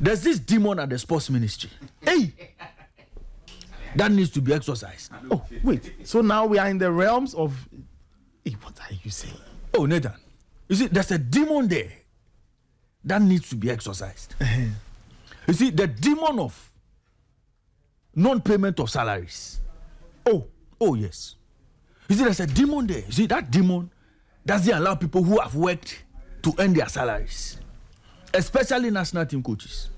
There's this demon at the sports ministry. Hey, that needs to be exorcised. Oh, wait. So now we are in the realms of. Hey, what are you saying? Oh, Nathan. You see, there's a demon there that needs to be exorcised. You see, the demon of non-payment of salaries. Oh, yes. You see, there's a demon there. You see, that demon doesn't allow people who have worked to earn their salaries, especially national team coaches.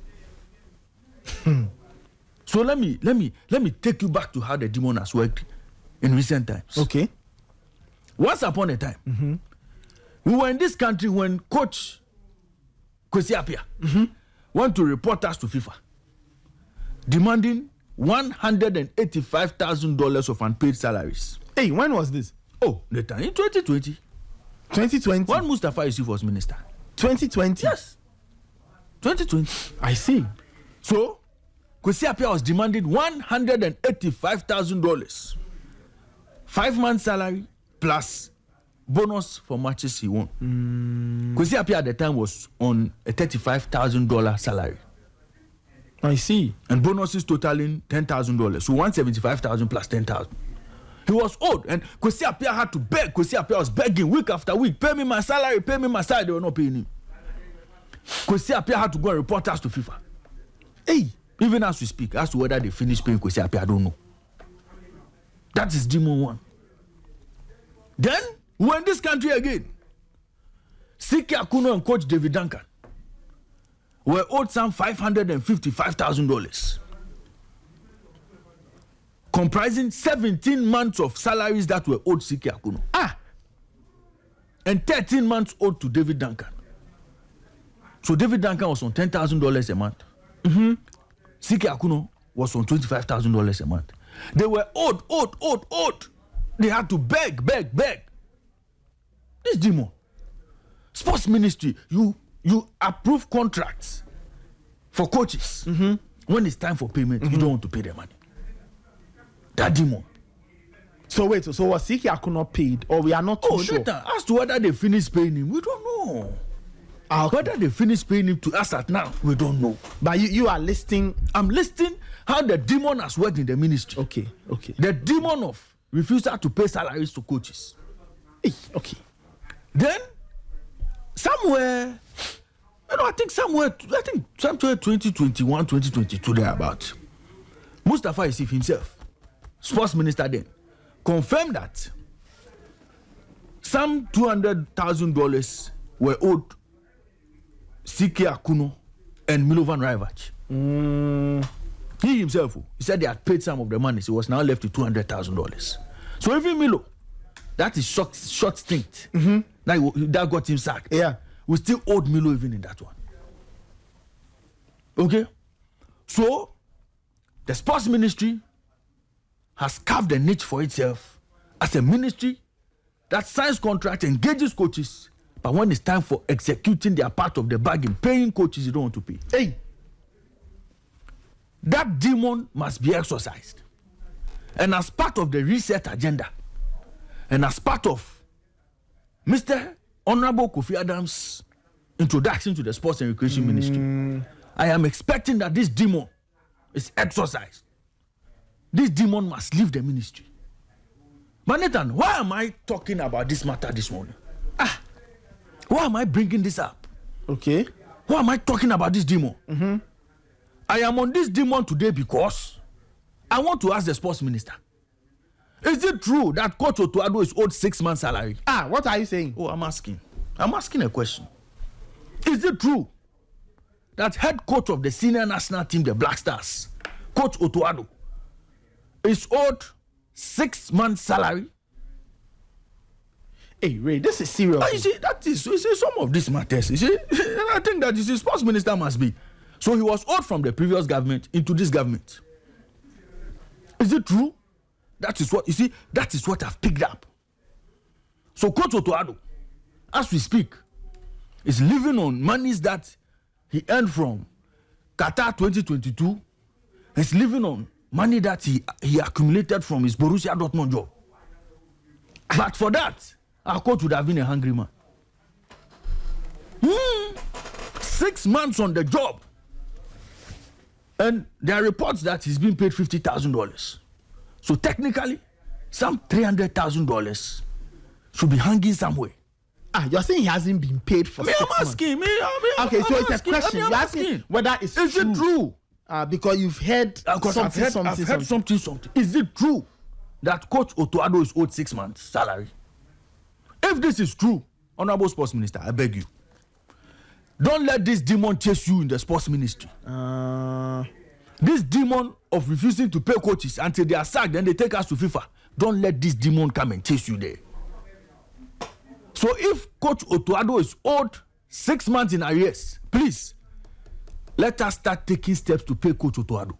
So let me take you back to how the demon has worked in recent times. Okay. Once upon a time, we were in this country when Coach Kwesi Appiah went to report us to FIFA, demanding $185,000 of unpaid salaries. Hey, when was this? Oh, Nathan, in 2020. 2020? When Mustafa Yusuf was minister. 2020? Yes. 2020. I see. So, Kwesi Appiah was demanding $185,000. 5 months salary plus bonus for matches he won. Kwesi Appiah at the time was on a $35,000 salary. I see. And bonuses totaling $10,000. So $175,000 plus $10,000. He was old, and Kwesi Appiah had to beg. Kwesi Appiah was begging week after week, pay me my salary, pay me my salary. They were not paying him. Kwesi Appiah had to go and report us to FIFA. Hey, even as we speak, as to whether they finished paying Kwesi Appiah, I don't know. That is demon one. Then, we're in this country again. Siki Akuno and Coach David Duncan were owed some $555,000. Comprising 17 months of salaries that were owed Siki Akuno. And 13 months owed to David Duncan. So David Duncan was on $10,000 a month. Siki Akuno was on $25,000 a month. They were owed. They had to beg. This demon. Sports ministry, you approve contracts for coaches. When it's time for payment, you don't want to pay their money. That demon. So wait, so was Siki Akuno paid, or we are not too sure? As to whether they finished paying him, we don't know. Whether they finished paying him to us at now, we don't know. But you are listing. I'm listing how the demon has worked in the ministry. Okay. The demon of refusal to pay salaries to coaches. Okay. Then somewhere, I think somewhere 2021, 2022 thereabout, Mustafa Yusuf himself, sports minister then, confirmed that some $200,000 were owed Siki Akuno and Milovan Rajvac. He himself, he said they had paid some of the money, so he was now left with $200,000. So even Milo, that is short stint, that got him sacked. Yeah, we still owed Milo even in that one. Okay, so the sports ministry has carved a niche for itself as a ministry that signs contracts, engages coaches, but when it's time for executing their part of the bargain, paying coaches, you don't want to pay. Hey, that demon must be exorcised. And as part of the reset agenda, and as part of Mr. Honorable Kofi Adams' introduction to the sports and recreation ministry, I am expecting that this demon is exorcised. This demon must leave the ministry. But Nathan, why am I talking about this matter this morning? Why am I bringing this up? Okay. Why am I talking about this demon? I am on this demon today because I want to ask the sports minister. Is it true that Coach Otto Addo is owed 6 months' salary? What are you saying? Oh, I'm asking a question. Is it true that head coach of the senior national team, the Black Stars, Coach Otto Addo, is owed 6 months' salary? Hey, Ray, this is serious. You see, some of these matters. You see, I think that the sports minister must be. So he was owed from the previous government into this government. Is it true? That is what, you see, that is what I've picked up. So Coach Otto Addo, as we speak, is living on monies that he earned from Qatar 2022. He's living on money that he accumulated from his Borussia Dortmund job. But for that, our coach would have been a hungry man. 6 months on the job. And there are reports that he's been paid $50,000. So technically, some $300,000 should be hanging somewhere. You're saying he hasn't been paid for 6 months. I'm asking. Okay, so it's a question. You're asking whether it's true. Is it true? Because you've heard something. Is it true that Coach Otto Addo is owed 6 months' salary? If this is true, Honorable Sports Minister, I beg you, don't let this demon chase you in the sports ministry. This demon of refusing to pay coaches until they are sacked, then they take us to FIFA. Don't let this demon come and chase you there. So if Coach Otto Addo is owed 6 months in arrears, please, let us start taking steps to pay Coach Otto Addo.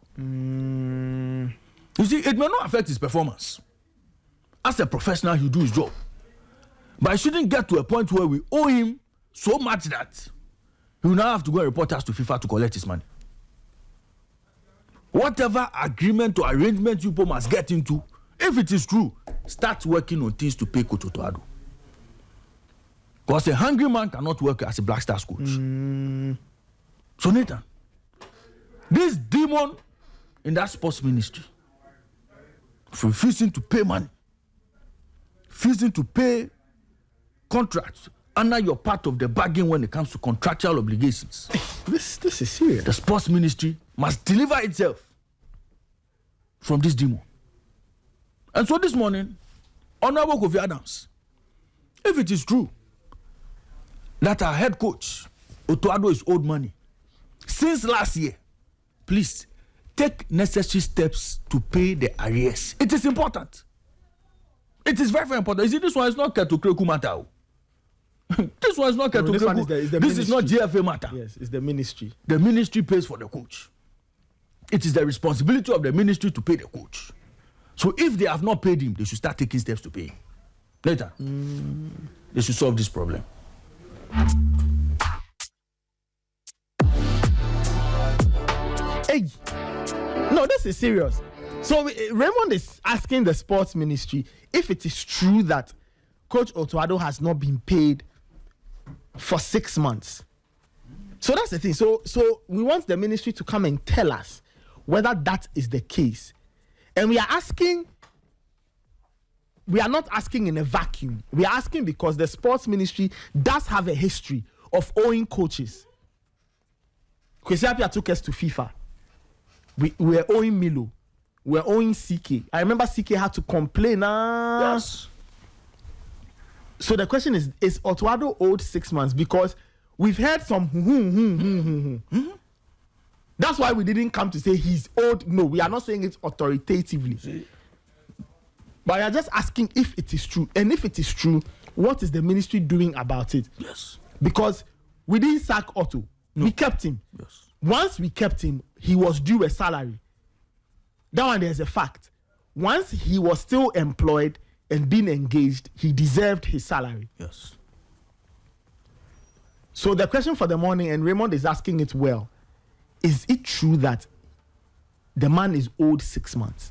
You see, it may not affect his performance. As a professional, he'll do his job. But it shouldn't get to a point where we owe him so much that he will now have to go and report us to FIFA to collect his money. Whatever agreement or arrangement you people must get into, if it is true, start working on things to pay Coach Otto Addo. Because a hungry man cannot work as a Black Stars coach. So Nathan, this demon in that sports ministry, refusing to pay money, refusing to pay contracts under your part of the bargain when it comes to contractual obligations. This is serious. The sports ministry must deliver itself from this demon. And so this morning, Honorable Kofi Adams, if it is true that our head coach Otto Addo is owed money since last year, please take necessary steps to pay the arrears. It is important. It is very, very important. You see, this one is not Ketokreku matter. This one is not Ketokreku. This is not GFA matter. Yes, it's the ministry. The ministry pays for the coach. It is the responsibility of the ministry to pay the coach. So if they have not paid him, they should start taking steps to pay him. Later, they should solve this problem. Hey, no, this is serious. So Raymond is asking the sports ministry if it is true that Coach Otto Addo has not been paid for 6 months. So that's the thing. So we want the ministry to come and tell us whether that is the case. And we are not asking in a vacuum. We are asking because the sports ministry does have a history of owing coaches. Kwesi Appiah took us to FIFA. We were owing Milo. We were owing CK. I remember CK had to complain. Yes. So the question is Otto Addo owed 6 months? Because we've heard some That's why we didn't come to say he's owed. No, we are not saying it authoritatively. See? But we are just asking if it is true. And if it is true, what is the ministry doing about it? Yes. Because we didn't sack Otto. No. We kept him. Yes. Once we kept him, he was due a salary. That one, there's a fact. Once he was still employed and being engaged, he deserved his salary. Yes. So the question for the morning, and Raymond is asking it well, is it true that the man is owed 6 months?